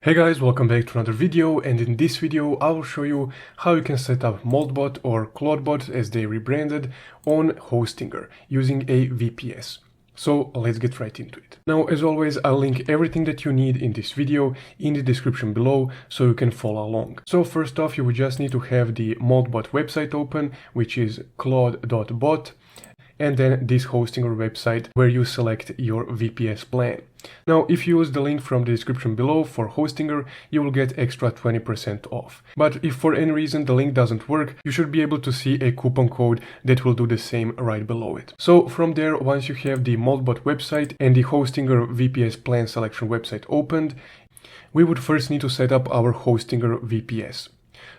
Hey guys, welcome back to another video, and in this video I will show you how you can set up Moltbot or clawdbot as they rebranded on Hostinger using a VPS. So let's get right into it. Now, as always, I'll link everything that you need in this video in the description below so you can follow along. So first off, you would just need to have the Moltbot website open, which is clawdbot, and then this Hostinger website where you select your VPS plan. Now, if you use the link from the description below for Hostinger, you will get extra 20% off. But if for any reason the link doesn't work, you should be able to see a coupon code that will do the same right below it. So from there, once you have the Moltbot website and the Hostinger VPS plan selection website opened, we would first need to set up our Hostinger VPS.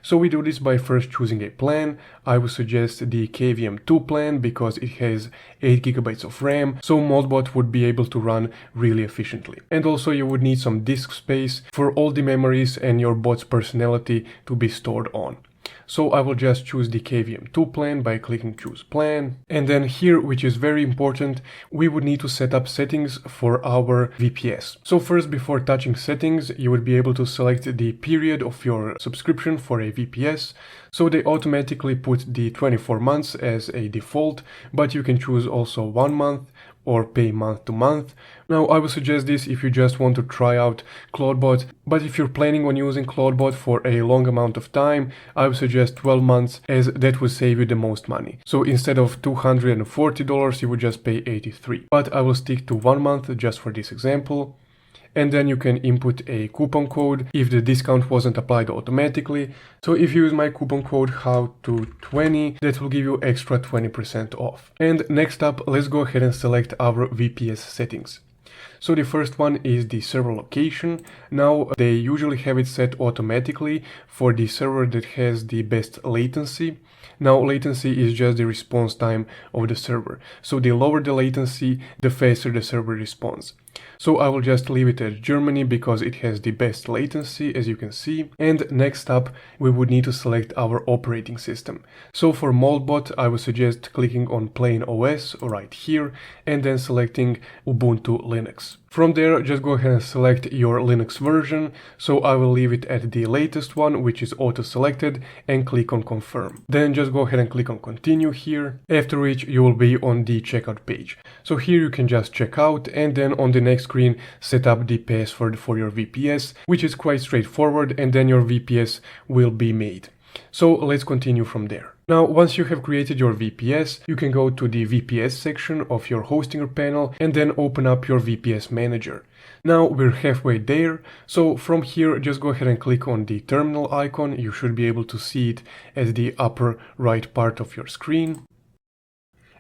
So we do this by first choosing a plan. I would suggest the KVM2 plan because it has 8 GB of RAM, so Moltbot would be able to run really efficiently. And also you would need some disk space for all the memories and your bot's personality to be stored on. So I will just choose the KVM2 plan by clicking choose plan. And then here, which is very important, we would need to set up settings for our VPS. So first, before touching settings, you would be able to select the period of your subscription for a VPS. So they automatically put the 24 months as a default, but you can choose also 1 month or pay month to month. Now, I would suggest this if you just want to try out clawdbot, but if you're planning on using clawdbot for a long amount of time, I would suggest 12 months as that would save you the most money. So instead of $240, you would just pay $83. But I will stick to 1 month just for this example. And then you can input a coupon code if the discount wasn't applied automatically. So if you use my coupon code HOW220, that will give you extra 20% off. And next up, let's go ahead and select our VPS settings. So the first one is the server location. Now they usually have it set automatically for the server that has the best latency. Now latency is just the response time of the server. So the lower the latency, the faster the server responds. So I will just leave it as Germany because it has the best latency, as you can see. And next up, we would need to select our operating system. So for Moltbot, I would suggest clicking on plain OS right here and then selecting Ubuntu Linux. From there, just go ahead and select your Linux version. So I will leave it at the latest one, which is auto-selected, and click on confirm. Then just go ahead and click on continue here, after which you will be on the checkout page. So here you can just check out, and then on the next screen, set up the password for your VPS, which is quite straightforward, and then your VPS will be made. So let's continue from there. Now, once you have created your VPS, you can go to the VPS section of your Hostinger panel and then open up your VPS manager. Now we're halfway there, so from here just go ahead and click on the terminal icon. You should be able to see it at the upper right part of your screen.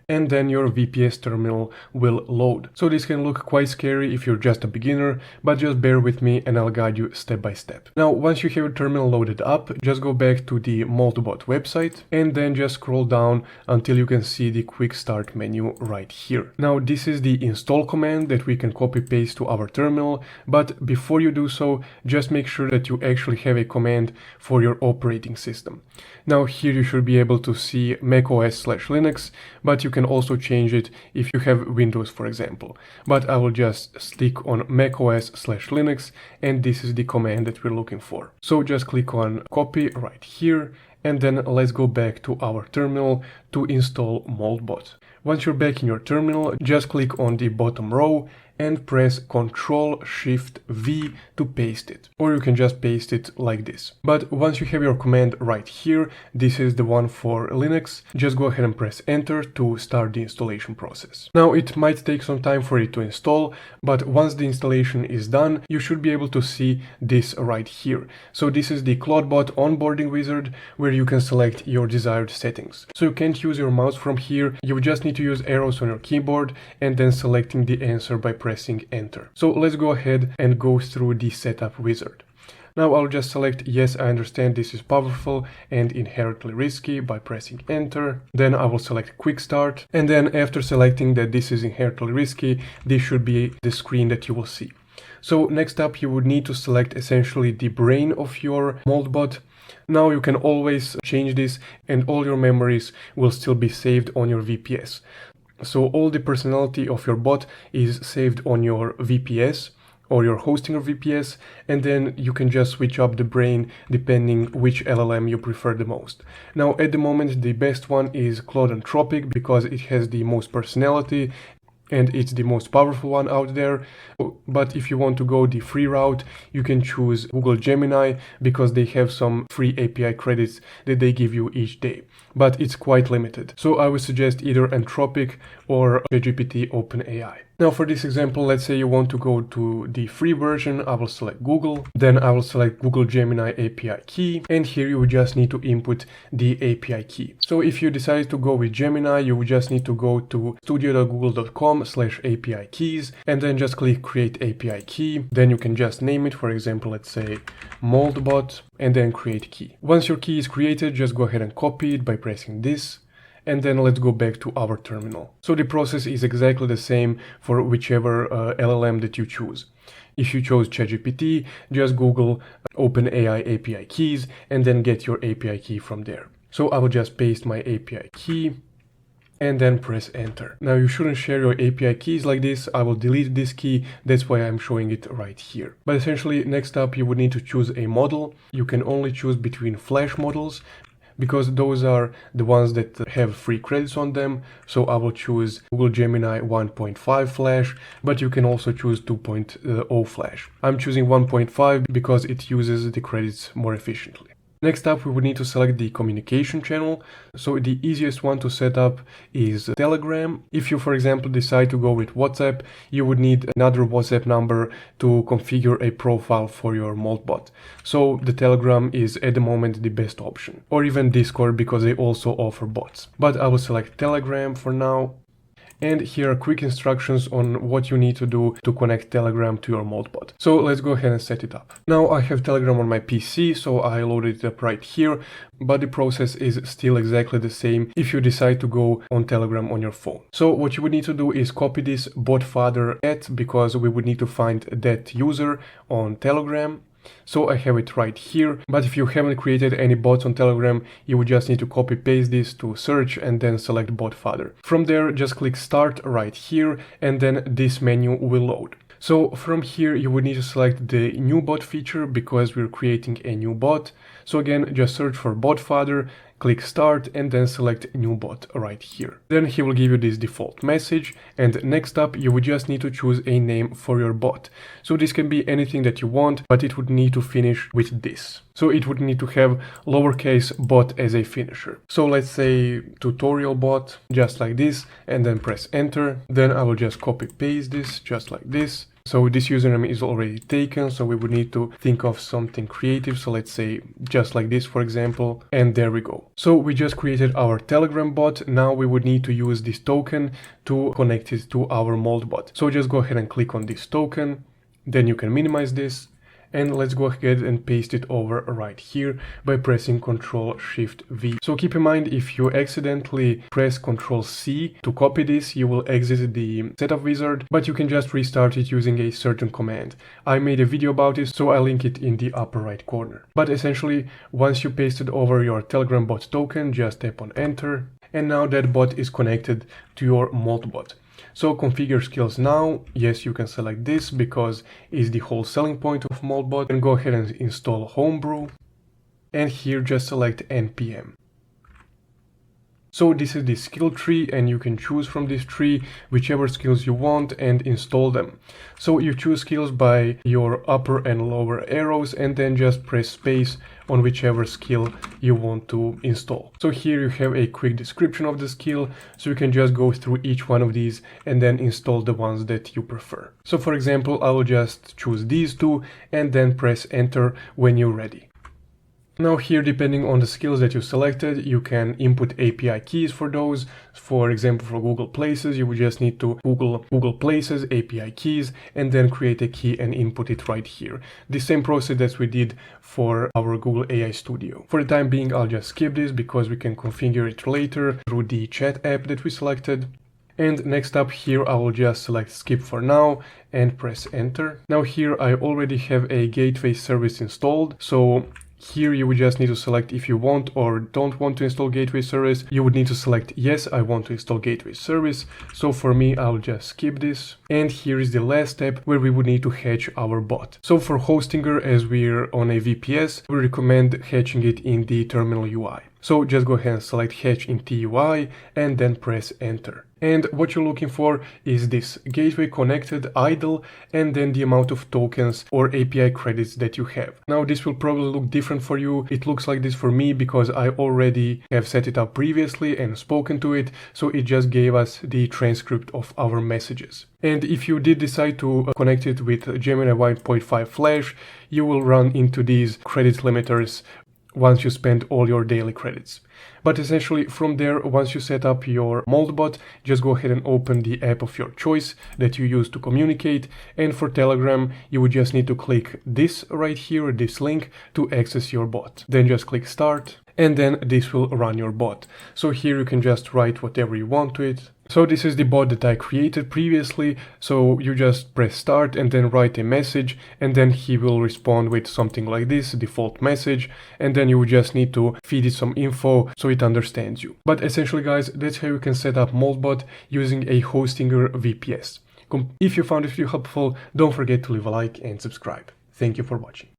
And then your VPS terminal will load. So this can look quite scary if you're just a beginner, but just bear with me and I'll guide you step by step. Now, once you have your terminal loaded up, just go back to the Moltbot website and then just scroll down until you can see the quick start menu right here. Now, this is the install command that we can copy paste to our terminal, but before you do so, just make sure that you actually have a command for your operating system. Now here you should be able to see macOS/Linux, but you can also change it if you have Windows, for example. But I will just stick on macOS/Linux, and this is the command that we're looking for. So just click on copy right here, and then let's go back to our terminal to install Moltbot. Once you're back in your terminal, just click on the bottom row and press Ctrl+Shift+V to paste it, or you can just paste it like this. But once you have your command right here, this is the one for Linux, just go ahead and press enter to start the installation process. Now it might take some time for it to install, but once the installation is done, you should be able to see this right here. So this is the clawdbot onboarding wizard where you can select your desired settings. So you can't use your mouse from here, you just need to use arrows on your keyboard and then selecting the answer by pressing enter. So let's go ahead and go through the setup wizard. Now I'll just select yes, I understand this is powerful and inherently risky by pressing enter. Then I will select quick start, and then after selecting that this is inherently risky, this should be the screen that you will see. So next up you would need to select essentially the brain of your Moltbot. Now you can always change this and all your memories will still be saved on your VPS. So all the personality of your bot is saved on your VPS, or your hosting or VPS, and then you can just switch up the brain depending which LLM you prefer the most. Now at the moment the best one is Claude because it has the most personality and it's the most powerful one out there. But if you want to go the free route, you can choose Google Gemini because they have some free API credits that they give you each day, but it's quite limited. So I would suggest either Anthropic or ChatGPT OpenAI. Now for this example, let's say you want to go to the free version. I will select Google, then I will select Google Gemini API key, and here you would just need to input the API key. So if you decide to go with Gemini, you would just need to go to studio.google.com/API keys and then just click create API key. Then you can just name it, for example, let's say Moltbot, and then create key. Once your key is created, just go ahead and copy it by pressing this. And then let's go back to our terminal. So the process is exactly the same for whichever LLM that you choose. If you chose ChatGPT, just Google OpenAI API keys and then get your API key from there. So I will just paste my API key and then press enter. Now you shouldn't share your API keys like this. I will delete this key. That's why I'm showing it right here. But essentially next up you would need to choose a model. You can only choose between Flash models, because those are the ones that have free credits on them. So I will choose Google Gemini 1.5 Flash, but you can also choose 2.0 Flash. I'm choosing 1.5 because it uses the credits more efficiently. Next up, we would need to select the communication channel. So the easiest one to set up is Telegram. If you, for example, decide to go with WhatsApp, you would need another WhatsApp number to configure a profile for your Moltbot. So the Telegram is at the moment the best option, or even Discord because they also offer bots. But I will select Telegram for now. And here are quick instructions on what you need to do to connect Telegram to your Moltbot. So let's go ahead and set it up. Now I have Telegram on my PC, so I loaded it up right here, but the process is still exactly the same if you decide to go on Telegram on your phone. So what you would need to do is copy this botfather @ because we would need to find that user on Telegram. So I have it right here, but if you haven't created any bots on Telegram, you would just need to copy paste this to search and then select botfather. From there, just click start right here and then this menu will load. So from here, you would need to select the new bot feature because we're creating a new bot. So again, just search for botfather, click start and then select new bot right here. Then he will give you this default message, and next up you would just need to choose a name for your bot. So this can be anything that you want, but it would need to finish with this. So it would need to have lowercase bot as a finisher. So let's say tutorial bot, just like this, and then press enter. Then I will just copy paste this just like this. So this username is already taken, so we would need to think of something creative. So let's say just like this, for example, and there we go. So we just created our Telegram bot. Now we would need to use this token to connect it to our Moltbot. So just go ahead and click on this token. Then you can minimize this. And let's go ahead and paste it over right here by pressing Ctrl-Shift-V. So keep in mind, if you accidentally press Ctrl-C to copy this, you will exit the setup wizard, but you can just restart it using a certain command. I made a video about it, so I'll link it in the upper right corner. But essentially, once you pasted over your Telegram bot token, just tap on enter, and now that bot is connected to your Moltbot. So configure skills now, yes, you can select this because it's the whole selling point of Moltbot, and go ahead and install Homebrew, and here just select npm. So this is the skill tree, and you can choose from this tree whichever skills you want and install them. So you choose skills by your upper and lower arrows and then just press space on whichever skill you want to install. So here you have a quick description of the skill, so you can just go through each one of these and then install the ones that you prefer. So for example, I will just choose these two and then press enter when you're ready. Now here, depending on the skills that you selected, you can input API keys for those. For example, for Google Places, you would just need to Google Places API keys and then create a key and input it right here. The same process that we did for our Google AI Studio. For the time being, I'll just skip this because we can configure it later through the chat app that we selected. And next up here, I will just select skip for now and press enter. Now here I already have a gateway service installed, so Here you would just need to select if you want or don't want to install gateway service. You would need to select yes, I want to install gateway service. So for me, I'll just skip this. And here is the last step where we would need to hatch our bot. So for Hostinger, as we're on a VPS, we recommend hatching it in the terminal UI. So just go ahead and select hatch in TUI and then press enter. And what you're looking for is this gateway connected idle and then the amount of tokens or API credits that you have. Now this will probably look different for you. It looks like this for me because I already have set it up previously and spoken to it. So it just gave us the transcript of our messages. And if you did decide to connect it with Gemini 1.5 Flash, you will run into these credit limiters once you spend all your daily credits. But essentially from there, once you set up your Moltbot, just go ahead and open the app of your choice that you use to communicate. And for Telegram, you would just need to click this right here, this link, to access your bot. Then just click start, and then this will run your bot. So here you can just write whatever you want to it. So this is the bot that I created previously. So you just press start and then write a message, and then he will respond with something like this, default message, and then you would just need to feed it some info so it understands you. But essentially guys, that's how you can set up Moltbot using a Hostinger VPS. If you found this video helpful, don't forget to leave a like and subscribe. Thank you for watching.